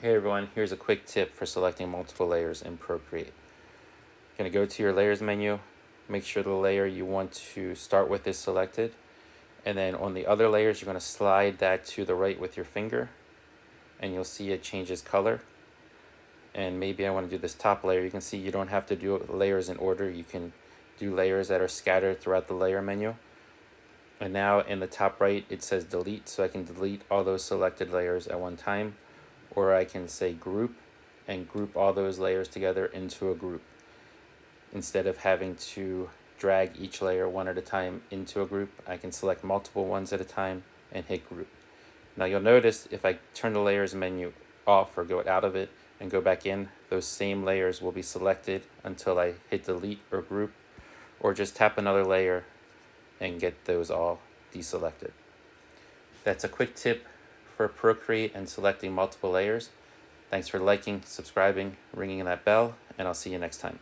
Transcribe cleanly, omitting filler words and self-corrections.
Hey everyone, here's a quick tip for selecting multiple layers in Procreate. You're going to go to your layers menu, make sure the layer you want to start with is selected, and then on the other layers you're going to slide that to the right with your finger and you'll see it changes color. And maybe I want to do this top layer. You can see you don't have to do layers in order. You can do layers that are scattered throughout the layer menu. And now in the top right it says delete, so I can delete all those selected layers at one time, or I can say group and group all those layers together into a group instead of having to drag each layer one at a time into a group. I can select multiple ones at a time and hit group. Now you'll notice if I turn the layers menu off or go out of it and go back in, those same layers will be selected until I hit delete or group, or just tap another layer and get those all deselected. That's a quick tip for Procreate and selecting multiple layers. Thanks for liking, subscribing, ringing that bell, and I'll see you next time.